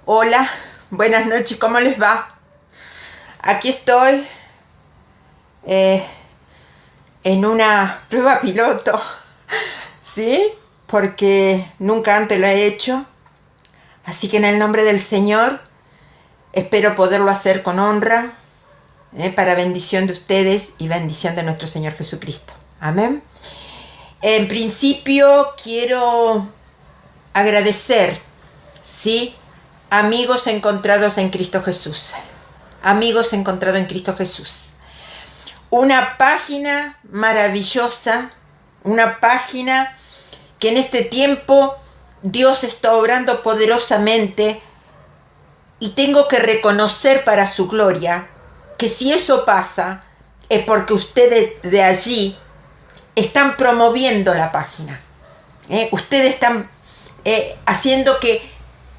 Hola, buenas noches, ¿cómo les va? Aquí estoy eh, en una prueba piloto, ¿sí? Porque nunca antes lo he hecho. Así que en el nombre del Señor espero poderlo hacer con honra, para bendición de ustedes y bendición de nuestro Señor Jesucristo. Amén. En principio quiero agradecer, ¿sí? Amigos encontrados en Cristo Jesús. Amigos encontrados en Cristo Jesús. Una página maravillosa, una página que en este tiempo Dios está obrando poderosamente, y tengo que reconocer para su gloria que si eso pasa es porque ustedes de allí están promoviendo la página. Ustedes están haciendo que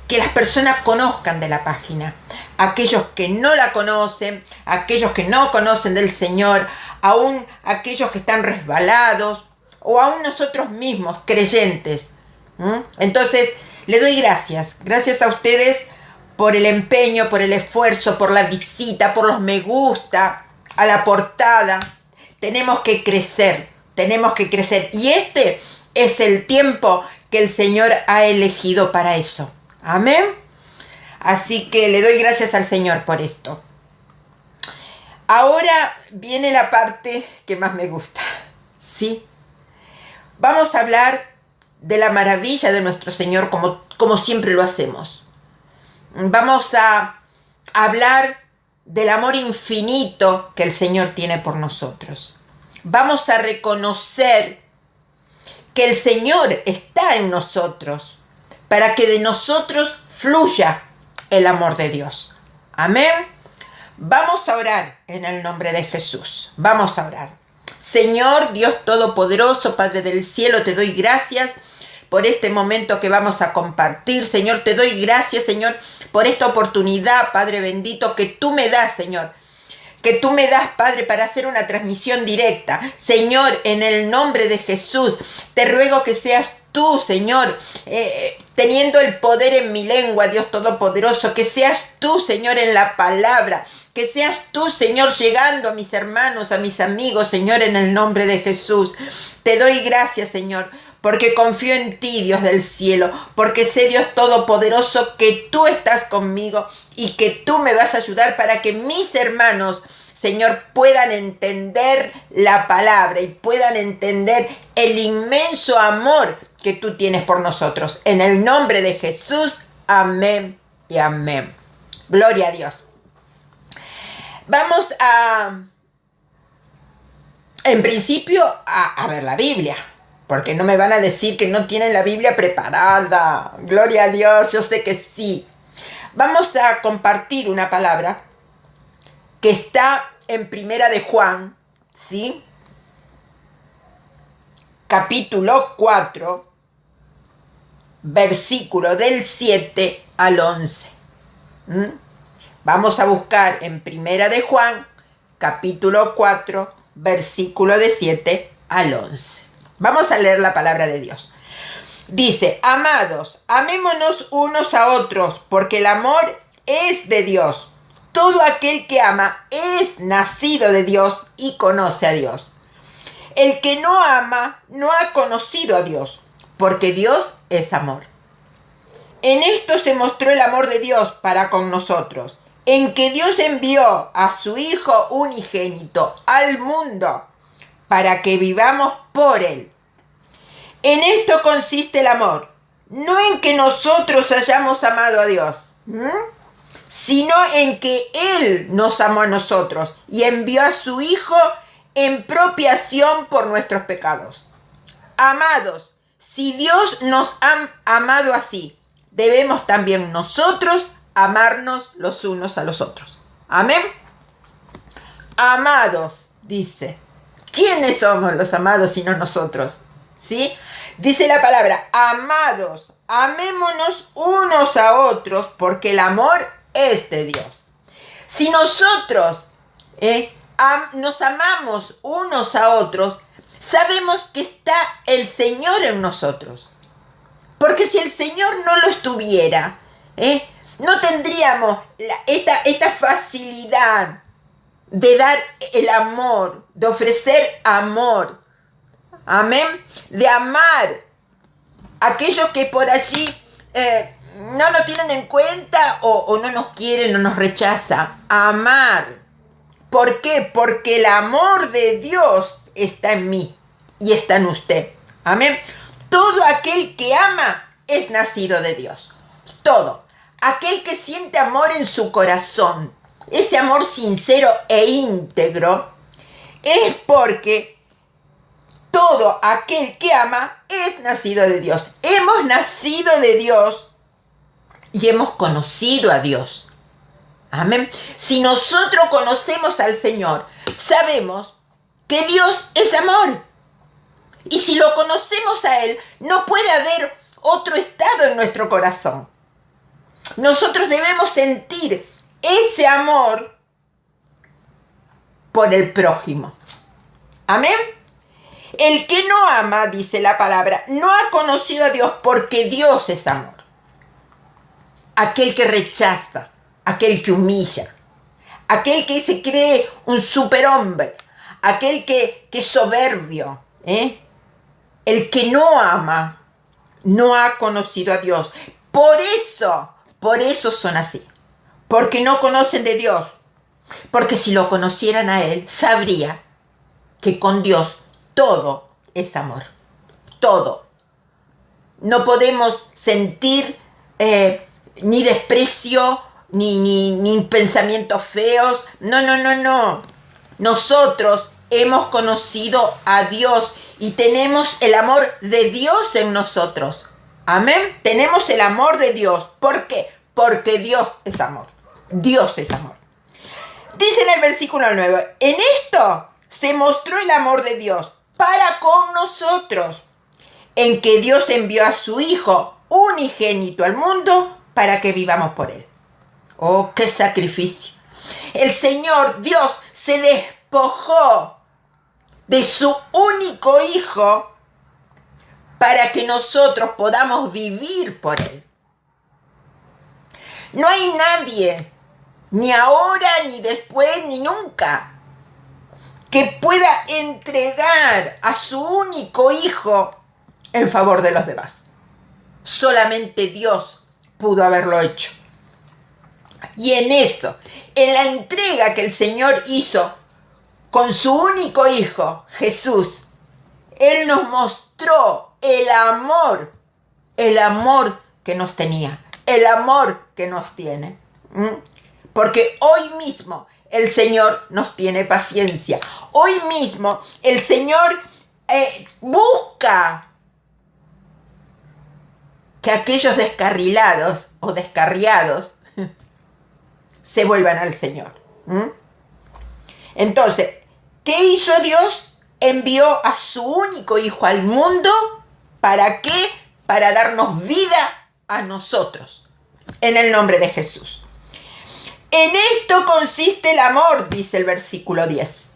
las personas conozcan de la página. Aquellos que no la conocen, aquellos que no conocen del Señor, aún aquellos que están resbalados, o aún nosotros mismos, creyentes. Entonces, le doy gracias a ustedes por el empeño, por el esfuerzo, por la visita, por los me gusta, a la portada. Tenemos que crecer, y este es el tiempo que el Señor ha elegido para eso. Amén. Así que le doy gracias al Señor por esto. Ahora viene la parte que más me gusta, ¿sí? Vamos a hablar de la maravilla de nuestro Señor como siempre lo hacemos. Vamos a hablar del amor infinito que el Señor tiene por nosotros. Vamos a reconocer que el Señor está en nosotros para que de nosotros fluya el amor de Dios. Amén. Vamos a orar en el nombre de Jesús. Vamos a orar. Señor Dios Todopoderoso, Padre del cielo, te doy gracias por este momento que vamos a compartir. Señor, te doy gracias, Señor, por esta oportunidad, Padre bendito, que tú me das, Señor. Que tú me das, Padre, para hacer una transmisión directa. Señor, en el nombre de Jesús, te ruego que seas tú, Señor, teniendo el poder en mi lengua, Dios Todopoderoso, que seas tú, Señor, en la palabra, que seas tú, Señor, llegando a mis hermanos, a mis amigos, Señor, en el nombre de Jesús. Te doy gracias, Señor, porque confío en ti, Dios del cielo, porque sé, Dios Todopoderoso, que tú estás conmigo y que tú me vas a ayudar para que mis hermanos, Señor, puedan entender la palabra y puedan entender el inmenso amor que tú tienes por nosotros. En el nombre de Jesús, amén y amén. Gloria a Dios. Vamos en principio, a ver la Biblia, porque no me van a decir que no tienen la Biblia preparada. Gloria a Dios, yo sé que sí. Vamos a compartir una palabra que está en Primera de Juan, ¿sí? Capítulo 4, versículo del 7 al 11. Vamos a buscar en Primera de Juan, capítulo 4, versículo de 7 al 11. Vamos a leer la palabra de Dios. Dice: amados, amémonos unos a otros, porque el amor es de Dios. Todo aquel que ama es nacido de Dios y conoce a Dios. El que no ama no ha conocido a Dios, porque Dios es amor. En esto se mostró el amor de Dios para con nosotros, en que Dios envió a su Hijo unigénito al mundo para que vivamos por Él. En esto consiste el amor, no en que nosotros hayamos amado a Dios, sino en que Él nos amó a nosotros y envió a su Hijo en propiación por nuestros pecados. Amados, si Dios nos ha amado así, debemos también nosotros amarnos los unos a los otros. Amén. Amados, dice. ¿Quiénes somos los amados sino nosotros? ¿Sí? Dice la palabra: amados, amémonos unos a otros, porque el amor es de Dios. Si nosotros nos amamos unos a otros, sabemos que está el Señor en nosotros. Porque si el Señor no lo estuviera, no tendríamos esta facilidad de dar el amor, de ofrecer amor, amén, de amar a aquellos que por allí no nos tienen en cuenta o no nos quieren o nos rechazan. Amar. ¿Por qué? Porque el amor de Dios está en mí y está en usted. Amén. Todo aquel que ama es nacido de Dios. Todo. Aquel que siente amor en su corazón, ese amor sincero e íntegro, es porque todo aquel que ama es nacido de Dios. Hemos nacido de Dios y hemos conocido a Dios. Amén. Si nosotros conocemos al Señor, sabemos que Dios es amor. Y si lo conocemos a Él, no puede haber otro estado en nuestro corazón. Nosotros debemos sentir ese amor por el prójimo. Amén. El que no ama, dice la palabra, no ha conocido a Dios, porque Dios es amor. Aquel que rechaza, aquel que humilla, aquel que se cree un superhombre, aquel que es soberbio, el que no ama, no ha conocido a Dios. Por eso son así, porque no conocen de Dios, porque si lo conocieran a Él, sabría que con Dios todo es amor, todo. No podemos sentir ni desprecio, ni pensamientos feos. No. Nosotros hemos conocido a Dios y tenemos el amor de Dios en nosotros. Amén. Tenemos el amor de Dios. ¿Por qué? Porque Dios es amor. Dios es amor. Dice en el versículo 9, en esto se mostró el amor de Dios para con nosotros, en que Dios envió a su Hijo unigénito al mundo para que vivamos por Él. ¡Oh, qué sacrificio! El Señor Dios se despojó de su único Hijo para que nosotros podamos vivir por Él. No hay nadie, ni ahora, ni después, ni nunca, que pueda entregar a su único Hijo en favor de los demás. Solamente Dios pudo haberlo hecho. Y en esto, en la entrega que el Señor hizo con su único Hijo, Jesús, Él nos mostró el amor que nos tenía, el amor que nos tiene. Porque hoy mismo el Señor nos tiene paciencia. Hoy mismo el Señor busca que aquellos descarrilados o descarriados se vuelvan al Señor. Entonces, ¿qué hizo Dios? Envió a su único Hijo al mundo. ¿Para qué? Para darnos vida a nosotros. En el nombre de Jesús. En esto consiste el amor, dice el versículo 10.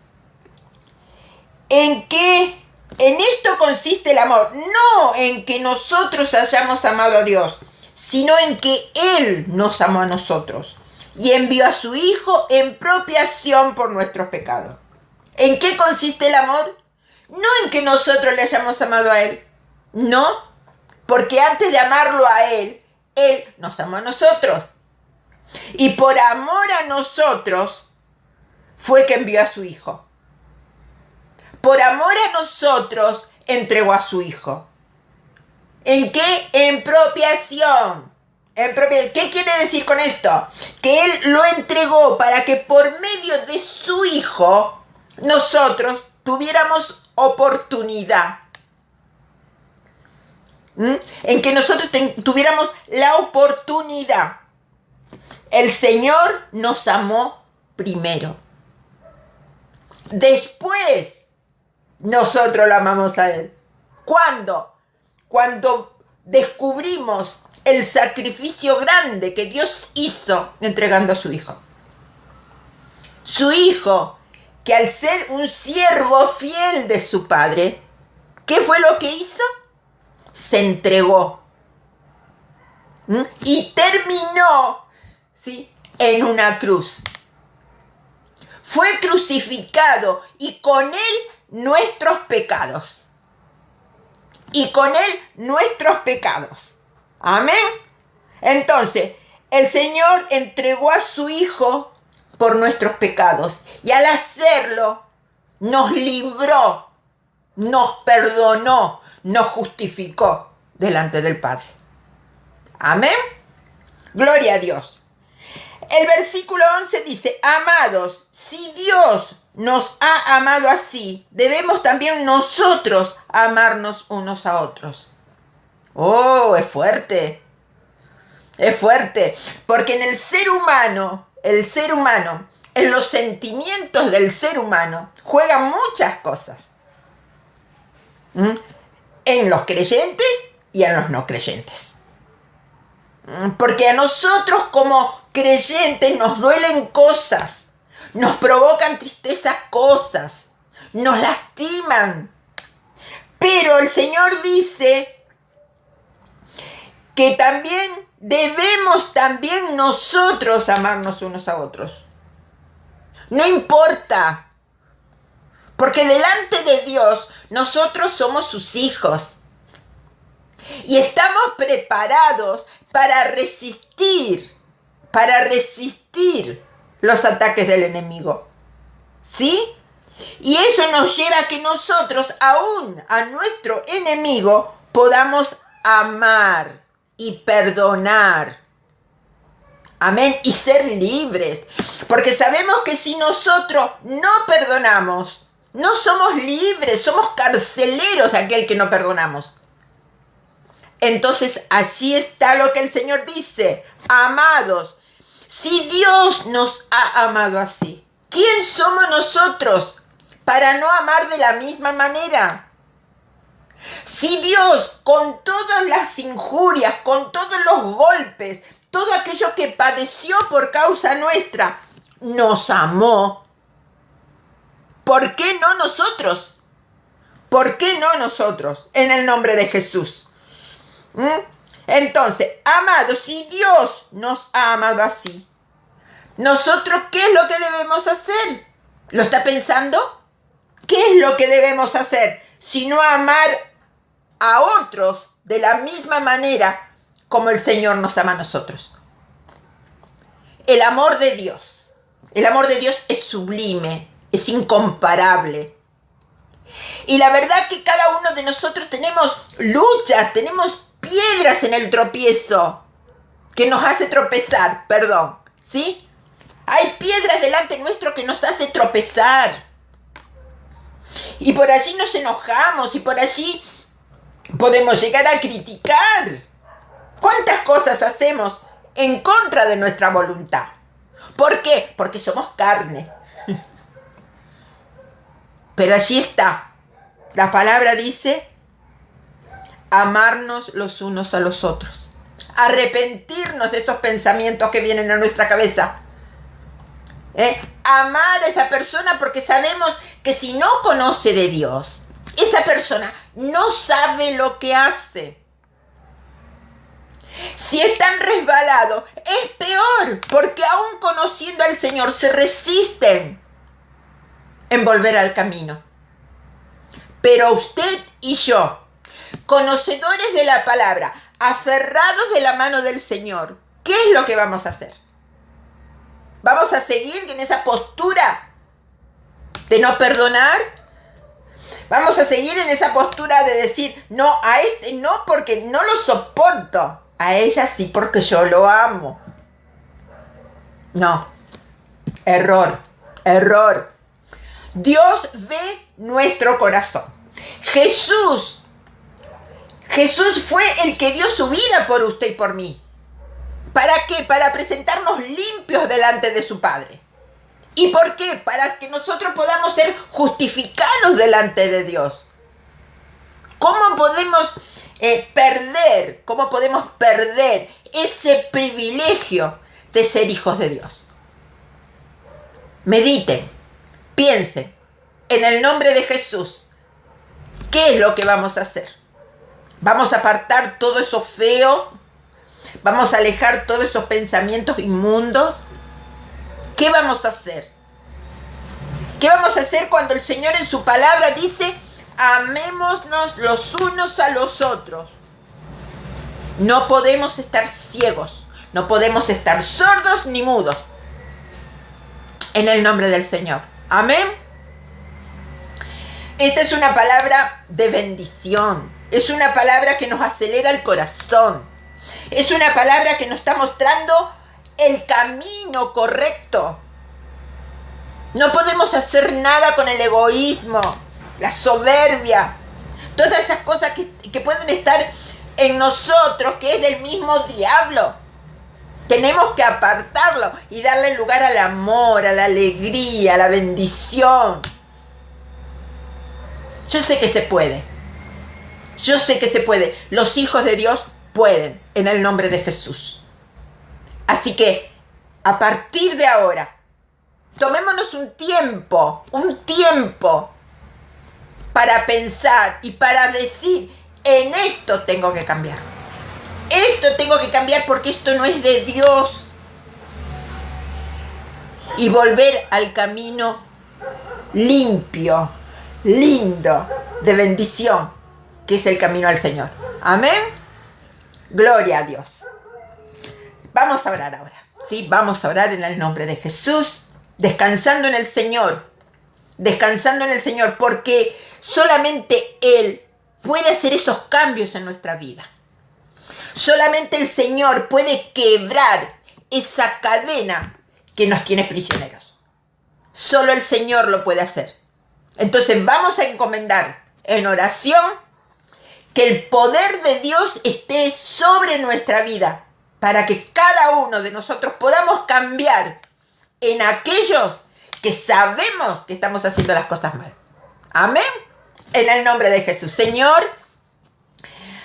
¿En qué? En esto consiste el amor. No en que nosotros hayamos amado a Dios, sino en que Él nos amó a nosotros y envió a su Hijo en propiciación por nuestros pecados. ¿En qué consiste el amor? No en que nosotros le hayamos amado a Él. No, porque antes de amarlo a Él, Él nos amó a nosotros. Y por amor a nosotros fue que envió a su Hijo. Por amor a nosotros entregó a su Hijo. ¿En qué? En propiciación. ¿Qué quiere decir con esto? Que Él lo entregó para que por medio de su Hijo nosotros tuviéramos oportunidad. En que nosotros tuviéramos la oportunidad. El Señor nos amó primero. Después nosotros lo amamos a Él. ¿Cuándo? Cuando descubrimos el sacrificio grande que Dios hizo entregando a su Hijo. Su Hijo, que al ser un siervo fiel de su Padre, ¿qué fue lo que hizo? Se entregó. Y terminó ¿sí? En una cruz. Fue crucificado y con él nuestros pecados. Y con él nuestros pecados. Amén. Entonces, el Señor entregó a su Hijo por nuestros pecados. Y al hacerlo, nos libró, nos perdonó, nos justificó delante del Padre. Amén. Gloria a Dios. El versículo 11 dice, amados, si Dios nos ha amado así, debemos también nosotros amarnos unos a otros. Oh, es fuerte, porque en el ser humano, en los sentimientos del ser humano, juegan muchas cosas. En los creyentes y en los no creyentes. Porque a nosotros como creyentes nos duelen cosas, nos provocan tristeza cosas, nos lastiman. Pero el Señor dice que también debemos nosotros amarnos unos a otros. No importa, porque delante de Dios nosotros somos sus hijos. Y estamos preparados para resistir los ataques del enemigo. ¿Sí? Y eso nos lleva a que nosotros, aún a nuestro enemigo, podamos amar y perdonar. Amén. Y ser libres. Porque sabemos que si nosotros no perdonamos, no somos libres, somos carceleros de aquel que no perdonamos. Entonces, así está lo que el Señor dice. Amados, si Dios nos ha amado así, ¿quién somos nosotros para no amar de la misma manera? Si Dios, con todas las injurias, con todos los golpes, todo aquello que padeció por causa nuestra, nos amó, ¿por qué no nosotros? ¿Por qué no nosotros? En el nombre de Jesús. Entonces, amados, si Dios nos ha amado así, nosotros, ¿qué es lo que debemos hacer? ¿Lo está pensando? ¿Qué es lo que debemos hacer? Sino amar a otros de la misma manera como el Señor nos ama a nosotros. El amor de Dios es sublime, es incomparable. Y la verdad que cada uno de nosotros tenemos luchas, tenemos piedras en el tropiezo que nos hace tropezar, ¿sí? Hay piedras delante nuestro que nos hace tropezar. Y por allí nos enojamos y por allí podemos llegar a criticar. ¿Cuántas cosas hacemos en contra de nuestra voluntad? ¿Por qué? Porque somos carne. Pero allí está. La palabra dice amarnos los unos a los otros. Arrepentirnos de esos pensamientos que vienen a nuestra cabeza. Amar a esa persona porque sabemos que si no conoce de Dios, esa persona no sabe lo que hace. Si están resbalados, es peor, porque aún conociendo al Señor se resisten en volver al camino. Pero usted y yo, conocedores de la palabra, aferrados de la mano del Señor, ¿qué es lo que vamos a hacer? ¿Vamos a seguir en esa postura de no perdonar? ¿Vamos a seguir en esa postura de decir, no, a este no porque no lo soporto, a ella sí porque yo lo amo? No, error. Dios ve nuestro corazón. Jesús fue el que dio su vida por usted y por mí. ¿Para qué? Para presentarnos limpios delante de su Padre. ¿Y por qué? Para que nosotros podamos ser justificados delante de Dios. ¿Cómo podemos perder ese privilegio de ser hijos de Dios? Mediten, piensen, en el nombre de Jesús, ¿qué es lo que vamos a hacer? ¿Vamos a apartar todo eso feo? Vamos a alejar todos esos pensamientos inmundos. ¿Qué vamos a hacer? ¿Qué vamos a hacer cuando el Señor en su palabra dice, amémonos los unos a los otros? No podemos estar ciegos, no podemos estar sordos ni mudos. En el nombre del Señor. Amén. Esta es una palabra de bendición. Es una palabra que nos acelera el corazón. Es una palabra que nos está mostrando el camino correcto. No podemos hacer nada con el egoísmo, la soberbia, todas esas cosas que pueden estar en nosotros, que es del mismo diablo. Tenemos que apartarlo y darle lugar al amor, a la alegría, a la bendición. Yo sé que se puede. Yo sé que se puede. Los hijos de Dios pueden, en el nombre de Jesús. Así que, a partir de ahora, tomémonos un tiempo para pensar y para decir, en esto tengo que cambiar. Esto tengo que cambiar porque esto no es de Dios. Y volver al camino limpio, lindo, de bendición, que es el camino al Señor. Amén. Gloria a Dios. Vamos a orar ahora. Sí, vamos a orar en el nombre de Jesús, descansando en el Señor, porque solamente Él puede hacer esos cambios en nuestra vida. Solamente el Señor puede quebrar esa cadena que nos tiene prisioneros. Solo el Señor lo puede hacer. Entonces vamos a encomendar en oración que el poder de Dios esté sobre nuestra vida, para que cada uno de nosotros podamos cambiar en aquellos que sabemos que estamos haciendo las cosas mal. Amén. En el nombre de Jesús. Señor,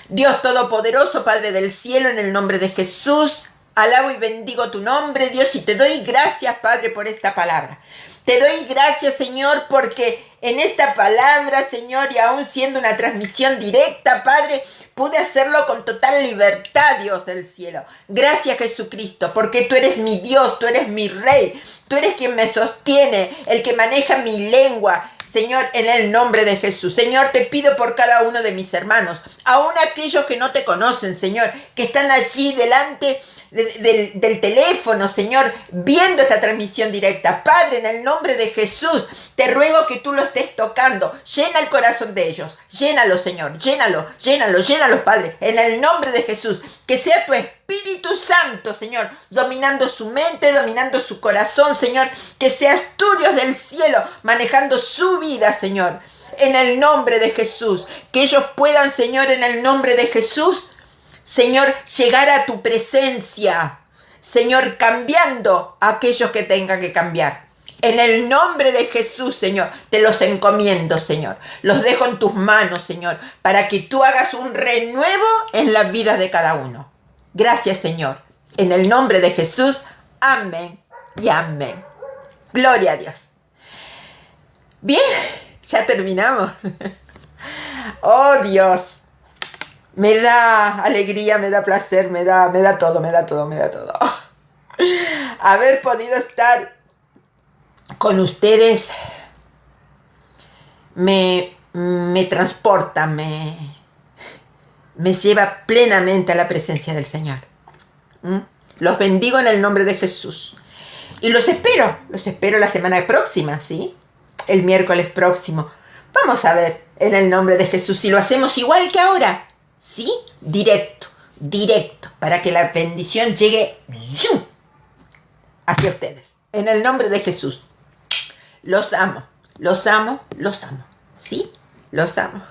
Dios Todopoderoso, Padre del cielo, en el nombre de Jesús, alabo y bendigo tu nombre, Dios, y te doy gracias, Padre, por esta palabra. Te doy gracias, Señor, porque en esta palabra, Señor, y aún siendo una transmisión directa, Padre, pude hacerlo con total libertad, Dios del cielo. Gracias, Jesucristo, porque tú eres mi Dios, tú eres mi Rey, tú eres quien me sostiene, el que maneja mi lengua. Señor, en el nombre de Jesús. Señor, te pido por cada uno de mis hermanos, aún aquellos que no te conocen, Señor, que están allí delante del teléfono, Señor, viendo esta transmisión directa. Padre, en el nombre de Jesús, te ruego que tú lo estés tocando. Llena el corazón de ellos. Llénalo, Señor. Llénalo, Padre. En el nombre de Jesús. Que sea tu Espíritu Santo, Señor, dominando su mente, dominando su corazón, Señor. Que seas tú, Dios del cielo, manejando su vida, Señor. En el nombre de Jesús. Que ellos puedan, Señor, en el nombre de Jesús, Señor, llegar a tu presencia, Señor, cambiando a aquellos que tengan que cambiar. En el nombre de Jesús, Señor, te los encomiendo, Señor. Los dejo en tus manos, Señor, para que tú hagas un renuevo en la vida de cada uno. Gracias, Señor. En el nombre de Jesús, amén y amén. Gloria a Dios. Bien, ya terminamos. Oh, Dios. Me da alegría, me da placer, me da todo. Haber podido estar con ustedes me transporta, me lleva plenamente a la presencia del Señor. Los bendigo en el nombre de Jesús. Y los espero la semana próxima, ¿sí? El miércoles próximo. Vamos a ver en el nombre de Jesús si lo hacemos igual que ahora. ¿Sí? Directo, para que la bendición llegue hacia ustedes. En el nombre de Jesús. Los amo. ¿Sí? Los amo.